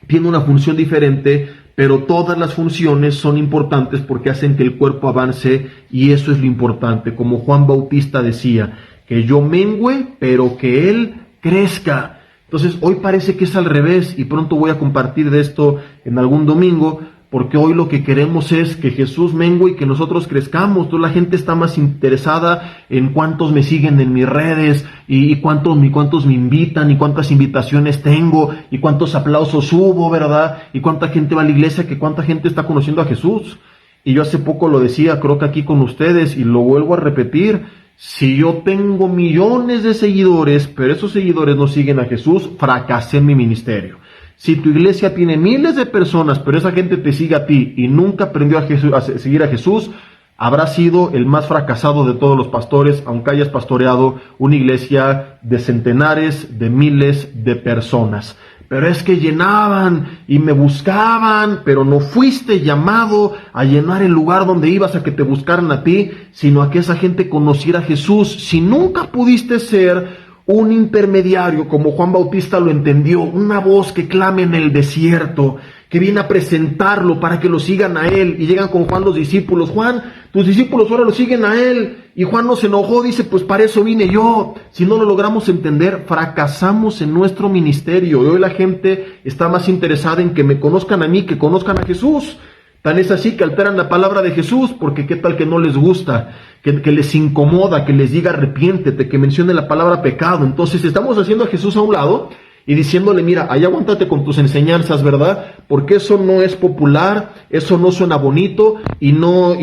Speaker 1: tiene una función diferente, pero todas las funciones son importantes porque hacen que el cuerpo avance y eso es lo importante. Como Juan Bautista decía, que yo mengüe, pero que Él crezca. Entonces hoy parece que es al revés y pronto voy a compartir de esto en algún domingo, porque hoy lo que queremos es que Jesús mengue y que nosotros crezcamos. Toda la gente está más interesada en cuántos me siguen en mis redes y cuántos me invitan y cuántas invitaciones tengo y cuántos aplausos hubo, ¿verdad? Y cuánta gente va a la iglesia, que cuánta gente está conociendo a Jesús. Y yo hace poco lo decía, creo que aquí con ustedes, y lo vuelvo a repetir. Si yo tengo millones de seguidores, pero esos seguidores no siguen a Jesús, fracasé en mi ministerio. Si tu iglesia tiene miles de personas, pero esa gente te sigue a ti y nunca aprendió a seguir a Jesús, habrás sido el más fracasado de todos los pastores, aunque hayas pastoreado una iglesia de centenares, de miles de personas. Pero es que llenaban y me buscaban, pero no fuiste llamado a llenar el lugar donde ibas a que te buscaran a ti, sino a que esa gente conociera a Jesús. Si nunca pudiste ser un intermediario, como Juan Bautista lo entendió, una voz que clame en el desierto, que viene a presentarlo para que lo sigan a él, y llegan con Juan los discípulos, Juan, tus discípulos ahora lo siguen a él, y Juan no se enojó, dice, pues para eso vine yo. Si no lo logramos entender, fracasamos en nuestro ministerio, y hoy la gente está más interesada en que me conozcan a mí, que conozcan a Jesús. Tan es así que alteran la palabra de Jesús, porque qué tal que no les gusta, que les incomoda, que les diga arrepiéntete, que mencione la palabra pecado. Entonces estamos haciendo a Jesús a un lado y diciéndole, mira, ahí aguántate con tus enseñanzas, ¿verdad? Porque eso no es popular, eso no suena bonito y no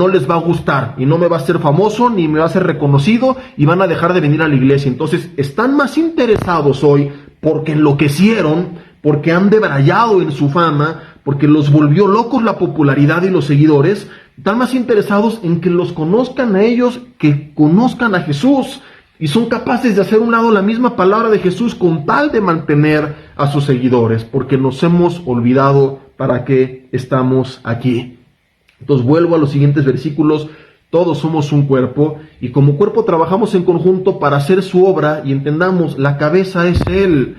Speaker 1: les va a gustar, y no me va a ser famoso, ni me va a ser reconocido, y van a dejar de venir a la iglesia. Entonces están más interesados hoy porque enloquecieron, porque han debrayado en su fama, porque los volvió locos la popularidad y los seguidores. Están más interesados en que los conozcan a ellos, que conozcan a Jesús. Y son capaces de hacer a un lado la misma palabra de Jesús con tal de mantener a sus seguidores, porque nos hemos olvidado para qué estamos aquí. Entonces vuelvo a los siguientes versículos. Todos somos un cuerpo y como cuerpo trabajamos en conjunto para hacer su obra, y entendamos, la cabeza es Él.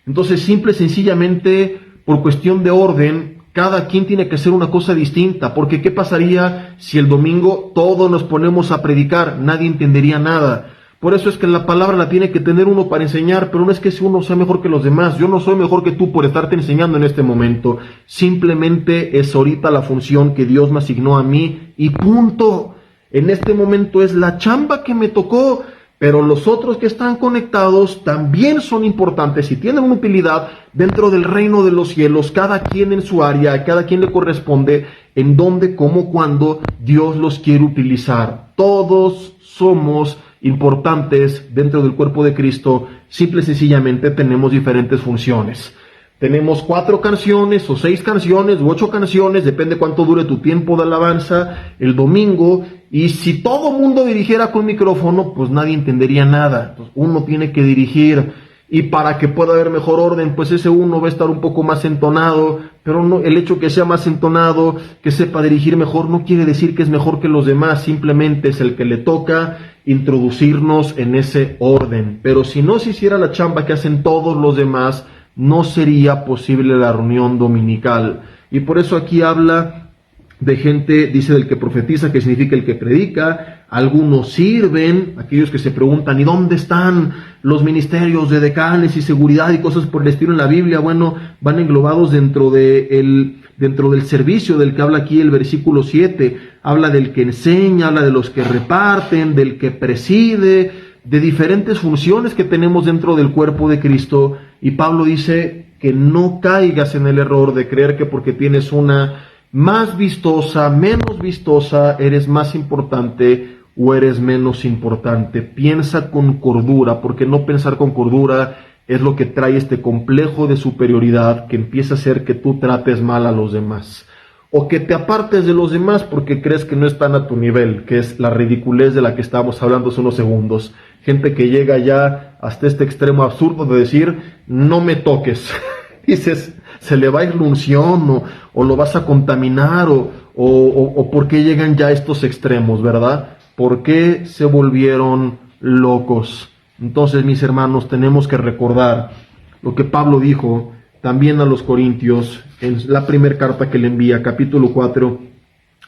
Speaker 1: Entonces simple y sencillamente, por cuestión de orden, cada quien tiene que hacer una cosa distinta, porque ¿qué pasaría si el domingo todos nos ponemos a predicar? Nadie entendería nada. Por eso es que la palabra la tiene que tener uno para enseñar, pero no es que uno sea mejor que los demás. Yo no soy mejor que tú por estarte enseñando en este momento. Simplemente es ahorita la función que Dios me asignó a mí y punto. En este momento es la chamba que me tocó, pero los otros que están conectados también son importantes y tienen una utilidad dentro del reino de los cielos, cada quien en su área, a cada quien le corresponde, en dónde, cómo, cuándo Dios los quiere utilizar. Todos somos importantes dentro del cuerpo de Cristo, simple y sencillamente tenemos diferentes funciones. Tenemos 4 canciones, o 6 canciones, u 8 canciones, depende cuánto dure tu tiempo de alabanza, el domingo, y si todo mundo dirigiera con micrófono, pues nadie entendería nada. Entonces, uno tiene que dirigir, y para que pueda haber mejor orden, pues ese uno va a estar un poco más entonado, pero no, el hecho que sea más entonado, que sepa dirigir mejor, no quiere decir que es mejor que los demás, simplemente es el que le toca introducirnos en ese orden. Pero si no se hiciera la chamba que hacen todos los demás, no sería posible la reunión dominical. Y por eso aquí habla de gente, dice del que profetiza, que significa el que predica. Algunos sirven, aquellos que se preguntan, ¿y dónde están los ministerios de decanes y seguridad y cosas por el estilo en la Biblia? Bueno, van englobados dentro del servicio del que habla aquí el versículo 7. Habla del que enseña, habla de los que reparten, del que preside, de diferentes funciones que tenemos dentro del cuerpo de Cristo. Y Pablo dice que no caigas en el error de creer que porque tienes una más vistosa, menos vistosa, eres más importante o eres menos importante. Piensa con cordura, porque no pensar con cordura es lo que trae este complejo de superioridad que empieza a hacer que tú trates mal a los demás, o que te apartes de los demás porque crees que no están a tu nivel, que es la ridiculez de la que estábamos hablando hace unos segundos. Gente que llega ya hasta este extremo absurdo de decir, no me toques. Dices, se le va a ir la unción, o lo vas a contaminar, o por qué llegan ya a estos extremos, ¿verdad? ¿Por qué se volvieron locos? Entonces, mis hermanos, tenemos que recordar lo que Pablo dijo también a los Corintios en la primera carta que le envía, capítulo 4,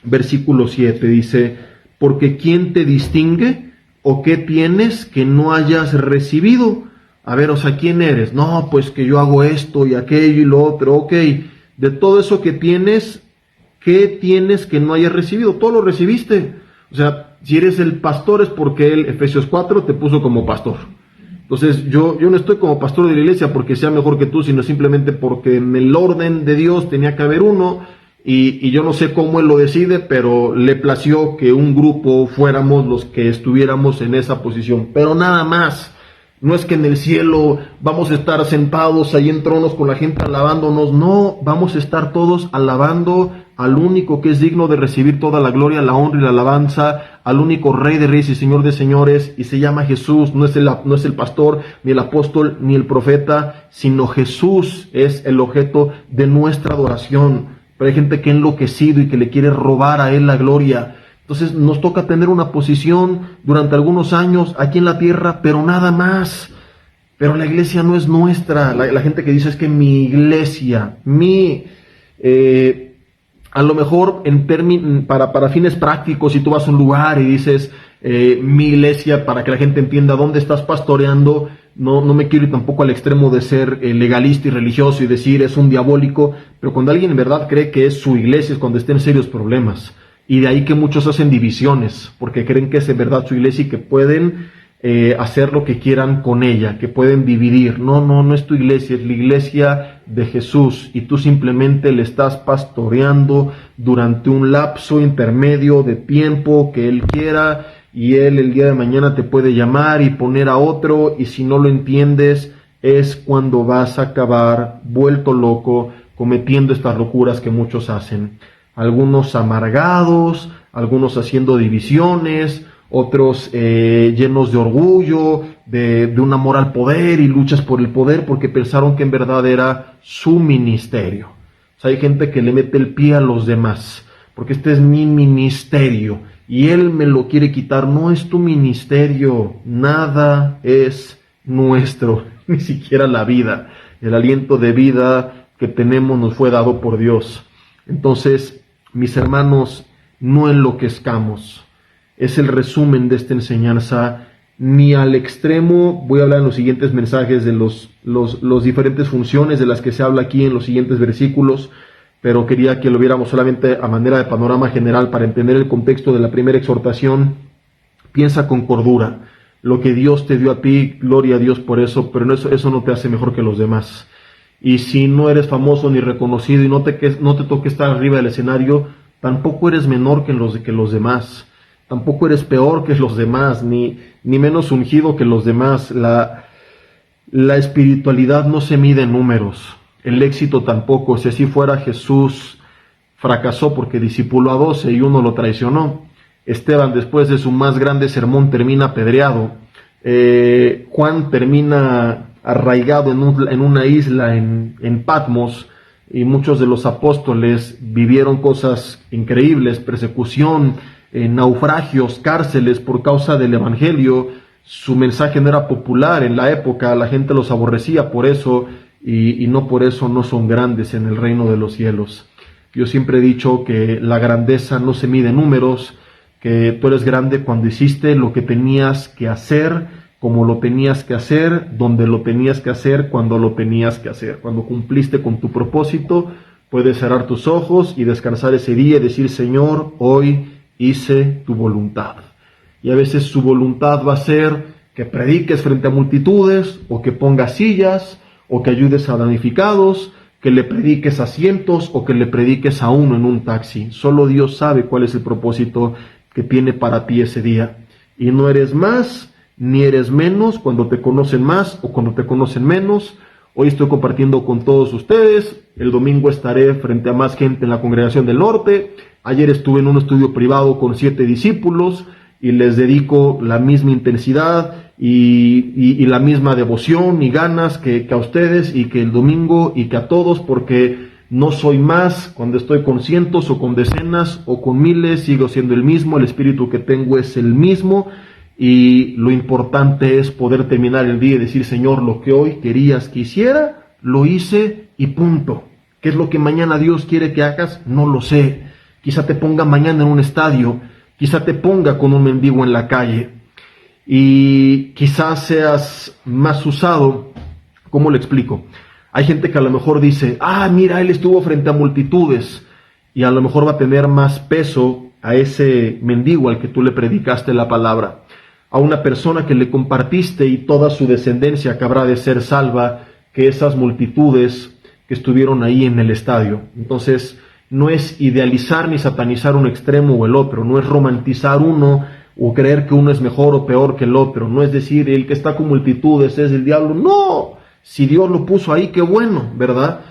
Speaker 1: versículo 7, dice, porque ¿quién te distingue o qué tienes que no hayas recibido? A ver, o sea, ¿quién eres? No, pues que yo hago esto y aquello y lo otro. Ok, de todo eso que tienes, ¿qué tienes que no hayas recibido? Todo lo recibiste. O sea, si eres el pastor es porque él, Efesios 4, te puso como pastor. Entonces, yo no estoy como pastor de la iglesia porque sea mejor que tú, sino simplemente porque en el orden de Dios tenía que haber uno, y yo no sé cómo él lo decide, pero le plació que un grupo fuéramos los que estuviéramos en esa posición. Pero nada más. No es que en el cielo vamos a estar sentados ahí en tronos con la gente alabándonos. No, vamos a estar todos alabando al único que es digno de recibir toda la gloria, la honra y la alabanza, al único Rey de Reyes y Señor de Señores, y se llama Jesús. No es el pastor, ni el apóstol, ni el profeta, sino Jesús es el objeto de nuestra adoración. Pero hay gente que ha enloquecido y que le quiere robar a él la gloria. Entonces nos toca tener una posición durante algunos años aquí en la tierra, pero nada más. Pero la iglesia no es nuestra. La gente que dice es que mi iglesia, a lo mejor para fines prácticos, si tú vas a un lugar y dices mi iglesia, para que la gente entienda dónde estás pastoreando, no me quiero ir tampoco al extremo de ser legalista y religioso y decir es un diabólico, pero cuando alguien en verdad cree que es su iglesia es cuando está en serios problemas. Y de ahí que muchos hacen divisiones, porque creen que es en verdad su iglesia y que pueden hacer lo que quieran con ella, que pueden dividir. No es tu iglesia, es la iglesia de Jesús, y tú simplemente le estás pastoreando durante un lapso intermedio de tiempo que Él quiera, y Él el día de mañana te puede llamar y poner a otro, y si no lo entiendes, es cuando vas a acabar vuelto loco, cometiendo estas locuras que muchos hacen. Algunos amargados, algunos haciendo divisiones, otros llenos de orgullo, de un amor al poder y luchas por el poder porque pensaron que en verdad era su ministerio. O sea, hay gente que le mete el pie a los demás, porque este es mi ministerio y él me lo quiere quitar. No es tu ministerio, nada es nuestro, ni siquiera la vida. El aliento de vida que tenemos nos fue dado por Dios. Entonces, mis hermanos, no enloquezcamos. Es el resumen de esta enseñanza, ni al extremo. Voy a hablar en los siguientes mensajes de los diferentes funciones de las que se habla aquí en los siguientes versículos, pero quería que lo viéramos solamente a manera de panorama general para entender el contexto de la primera exhortación. Piensa con cordura. Lo que Dios te dio a ti, gloria a Dios por eso, pero eso no te hace mejor que los demás. Y si no eres famoso ni reconocido y no te toque estar arriba del escenario, tampoco eres menor que los demás. Tampoco eres peor que los demás, ni menos ungido que los demás. La espiritualidad no se mide en números. El éxito tampoco. Si así fuera, Jesús fracasó porque discipuló a 12 y uno lo traicionó. Esteban, después de su más grande sermón, termina apedreado. Juan termina arraigado en una isla en Patmos, y muchos de los apóstoles vivieron cosas increíbles, persecución, naufragios, cárceles por causa del evangelio. Su mensaje no era popular en la época, la gente los aborrecía por eso, y no por eso no son grandes en el reino de los cielos. Yo siempre he dicho que la grandeza no se mide en números, que tú eres grande cuando hiciste lo que tenías que hacer, como lo tenías que hacer, donde lo tenías que hacer, cuando lo tenías que hacer. Cuando cumpliste con tu propósito, puedes cerrar tus ojos y descansar ese día y decir, Señor, hoy hice tu voluntad. Y a veces su voluntad va a ser que prediques frente a multitudes, o que pongas sillas, o que ayudes a damnificados, que le prediques a cientos, o que le prediques a uno en un taxi. Solo Dios sabe cuál es el propósito que tiene para ti ese día. Y no eres más, ni eres menos cuando te conocen más o cuando te conocen menos. Hoy estoy compartiendo con todos ustedes. El domingo estaré frente a más gente en la Congregación del Norte. Ayer estuve en un estudio privado con 7 discípulos y les dedico la misma intensidad y la misma devoción y ganas que a ustedes, y que el domingo, y que a todos, porque no soy más cuando estoy con cientos o con decenas o con miles. Sigo siendo el mismo, el espíritu que tengo es el mismo, y lo importante es poder terminar el día y decir, Señor, lo que hoy querías que hiciera, lo hice y punto. ¿Qué es lo que mañana Dios quiere que hagas? No lo sé. Quizá te ponga mañana en un estadio, quizá te ponga con un mendigo en la calle, y quizás seas más usado. ¿Cómo le explico? Hay gente que a lo mejor dice, mira, él estuvo frente a multitudes, y a lo mejor va a tener más peso a ese mendigo al que tú le predicaste la palabra, a una persona que le compartiste y toda su descendencia acabará de ser salva, que esas multitudes que estuvieron ahí en el estadio. Entonces, no es idealizar ni satanizar un extremo o el otro, no es romantizar uno o creer que uno es mejor o peor que el otro, no es decir, el que está con multitudes es el diablo. No, si Dios lo puso ahí, qué bueno, ¿verdad?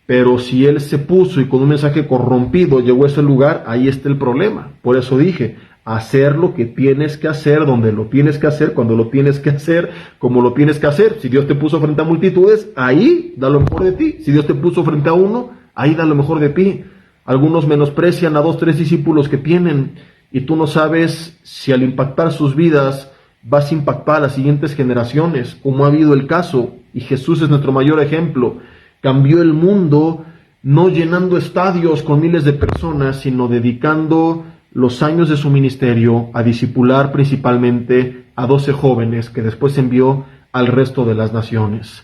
Speaker 1: Pero si él se puso y con un mensaje corrompido llegó a ese lugar, ahí está el problema. Por eso dije, hacer lo que tienes que hacer, donde lo tienes que hacer, cuando lo tienes que hacer, como lo tienes que hacer. Si Dios te puso frente a multitudes, ahí da lo mejor de ti. Si Dios te puso frente a uno, ahí da lo mejor de ti. Algunos menosprecian a 2, 3 discípulos que tienen, y tú no sabes si al impactar sus vidas vas a impactar a las siguientes generaciones, como ha habido el caso, y Jesús es nuestro mayor ejemplo. Cambió el mundo no llenando estadios con miles de personas, sino dedicando los años de su ministerio a discipular principalmente a 12 jóvenes que después envió al resto de las naciones.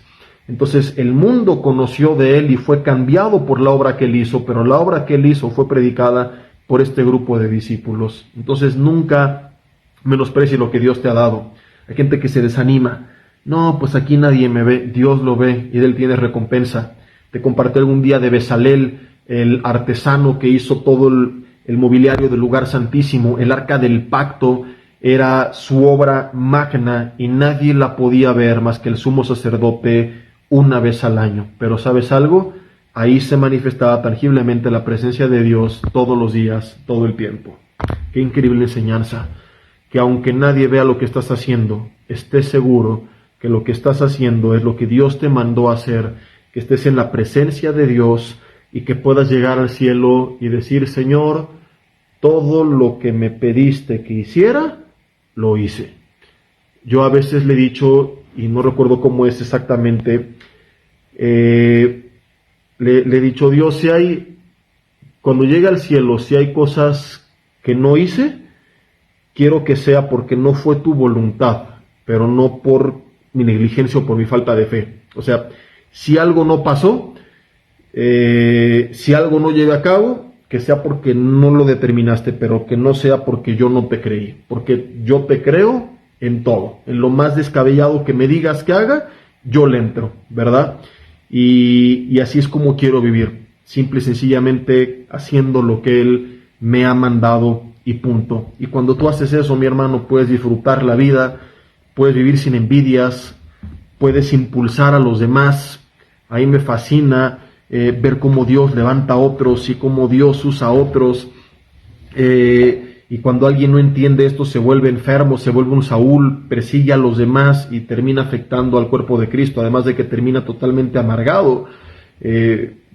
Speaker 1: Entonces el mundo conoció de él y fue cambiado por la obra que él hizo, pero la obra que él hizo fue predicada por este grupo de discípulos. Entonces nunca menosprecies lo que Dios te ha dado. Hay gente que se desanima. No, pues aquí nadie me ve, Dios lo ve y de él tiene recompensa. Te compartí algún día de Bezalel, el artesano que hizo todo el mobiliario del lugar santísimo. El arca del pacto era su obra magna y nadie la podía ver más que el sumo sacerdote una vez al año. Pero ¿sabes algo? Ahí se manifestaba tangiblemente la presencia de Dios todos los días, todo el tiempo. Qué increíble enseñanza. Que aunque nadie vea lo que estás haciendo, estés seguro que lo que estás haciendo es lo que Dios te mandó a hacer, que estés en la presencia de Dios y que puedas llegar al cielo y decir, Señor, todo lo que me pediste que hiciera, lo hice. Yo a veces le he dicho, y no recuerdo cómo es exactamente, le he dicho, Dios, si hay, cuando llegue al cielo, si hay cosas que no hice, quiero que sea porque no fue tu voluntad, pero no por mi negligencia o por mi falta de fe. O sea, si algo no pasó, si algo no llega a cabo, que sea porque no lo determinaste, pero que no sea porque yo no te creí, porque yo te creo en todo, en lo más descabellado que me digas que haga, yo le entro, ¿verdad? Y así es como quiero vivir, simple y sencillamente haciendo lo que Él me ha mandado y punto. Y cuando tú haces eso, mi hermano, puedes disfrutar la vida, puedes vivir sin envidias, puedes impulsar a los demás. A mí me fascina ver cómo Dios levanta a otros y cómo Dios usa a otros. Y cuando alguien no entiende esto, se vuelve enfermo, se vuelve un Saúl, persigue a los demás y termina afectando al cuerpo de Cristo, además de que termina totalmente amargado,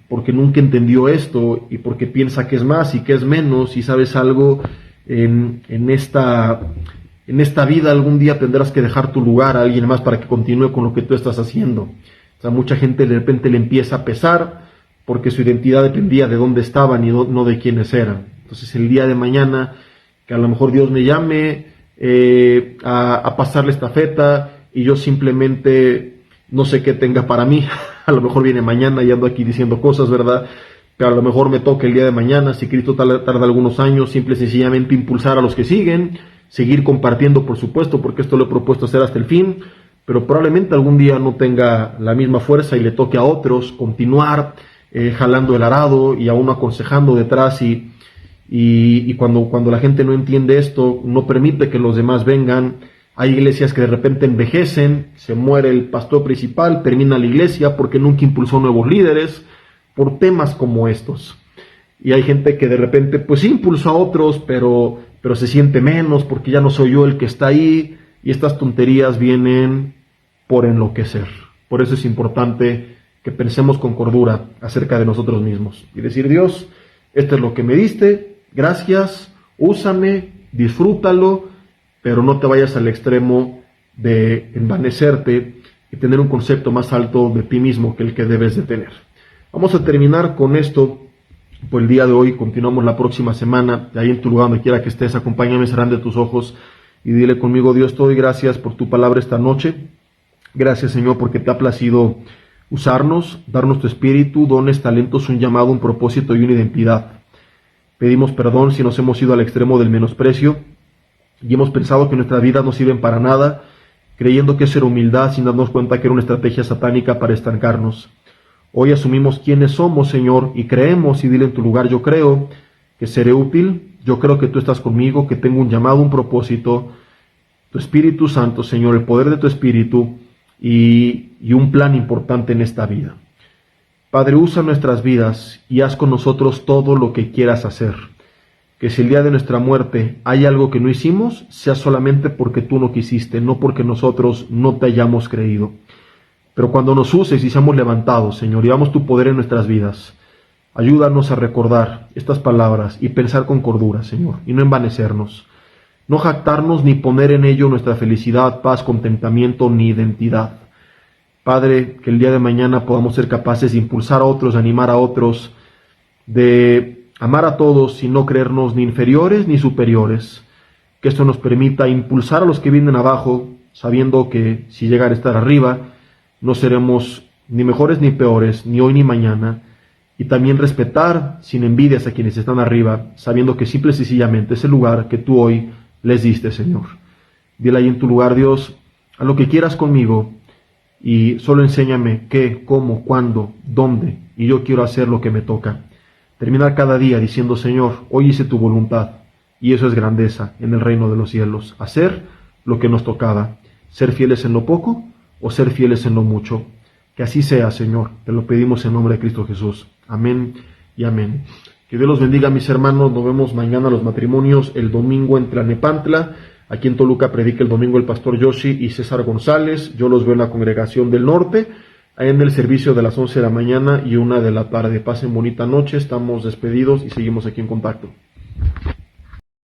Speaker 1: porque nunca entendió esto y porque piensa que es más y que es menos. Y sabes algo, en esta vida algún día tendrás que dejar tu lugar a alguien más para que continúe con lo que tú estás haciendo. sea, mucha gente de repente le empieza a pesar porque su identidad dependía de dónde estaban y no de quiénes eran. Entonces el día de mañana, que a lo mejor Dios me llame a pasar la estafeta y yo simplemente no sé qué tenga para mí, a lo mejor viene mañana y ando aquí diciendo cosas, ¿verdad? Pero a lo mejor me toca el día de mañana, si Cristo tarda algunos años, simple y sencillamente impulsar a los que siguen, seguir compartiendo, por supuesto, porque esto lo he propuesto hacer hasta el fin, pero probablemente algún día no tenga la misma fuerza y le toque a otros continuar jalando el arado y aún aconsejando detrás y cuando la gente no entiende esto, no permite que los demás vengan. Hay iglesias que de repente envejecen, se muere el pastor principal, termina la iglesia porque nunca impulsó nuevos líderes, por temas como estos. Y hay gente que de repente pues sí impulsó a otros, pero se siente menos porque ya no soy yo el que está ahí, y estas tonterías vienen por enloquecer. Por eso es importante que pensemos con cordura acerca de nosotros mismos y decir: Dios, esto es lo que me diste, gracias, úsame, disfrútalo, pero no te vayas al extremo de envanecerte y tener un concepto más alto de ti mismo que el que debes de tener. Vamos a terminar con esto por el día de hoy. Continuamos la próxima semana. Ahí en tu lugar, donde quiera que estés, acompáñame, cerrando tus ojos y dile conmigo: Dios, te doy gracias por tu palabra esta noche. Gracias, Señor, porque te ha placido usarnos, darnos tu espíritu, dones, talentos, un llamado, un propósito y una identidad. Pedimos perdón si nos hemos ido al extremo del menosprecio y hemos pensado que nuestras vidas no sirven para nada, creyendo que es ser humildad sin darnos cuenta que era una estrategia satánica para estancarnos. Hoy asumimos quiénes somos, Señor, y creemos, y dile en tu lugar: yo creo que seré útil, yo creo que tú estás conmigo, que tengo un llamado, un propósito, tu Espíritu Santo, Señor, el poder de tu Espíritu y un plan importante en esta vida. Padre, usa nuestras vidas y haz con nosotros todo lo que quieras hacer. Que si el día de nuestra muerte hay algo que no hicimos, sea solamente porque tú no quisiste, no porque nosotros no te hayamos creído. Pero cuando nos uses y seamos levantados, Señor, y veamos tu poder en nuestras vidas, ayúdanos a recordar estas palabras y pensar con cordura, Señor, y no envanecernos, no jactarnos ni poner en ello nuestra felicidad, paz, contentamiento ni identidad. Padre, que el día de mañana podamos ser capaces de impulsar a otros, de animar a otros, de amar a todos y no creernos ni inferiores ni superiores. Que esto nos permita impulsar a los que vienen abajo, sabiendo que si llegar a estar arriba, no seremos ni mejores ni peores, ni hoy ni mañana, y también respetar sin envidias a quienes están arriba, sabiendo que simple y sencillamente es el lugar que tú hoy les diste, Señor. Dile ahí en tu lugar: Dios, a lo que quieras conmigo, y solo enséñame qué, cómo, cuándo, dónde, y yo quiero hacer lo que me toca. Terminar cada día diciendo: Señor, hoy hice tu voluntad, y eso es grandeza en el reino de los cielos, hacer lo que nos tocaba, ser fieles en lo poco o ser fieles en lo mucho. Que así sea, Señor, te lo pedimos en nombre de Cristo Jesús. Amén y amén. Que Dios los bendiga, mis hermanos. Nos vemos mañana a los matrimonios, el domingo en Tlanepantla. Aquí en Toluca predica el domingo el pastor Yoshi y César González. Yo los veo en la congregación del norte, en el servicio de las 11 de la mañana y 1 de la tarde. Pasen bonita noche, estamos despedidos y seguimos aquí en contacto.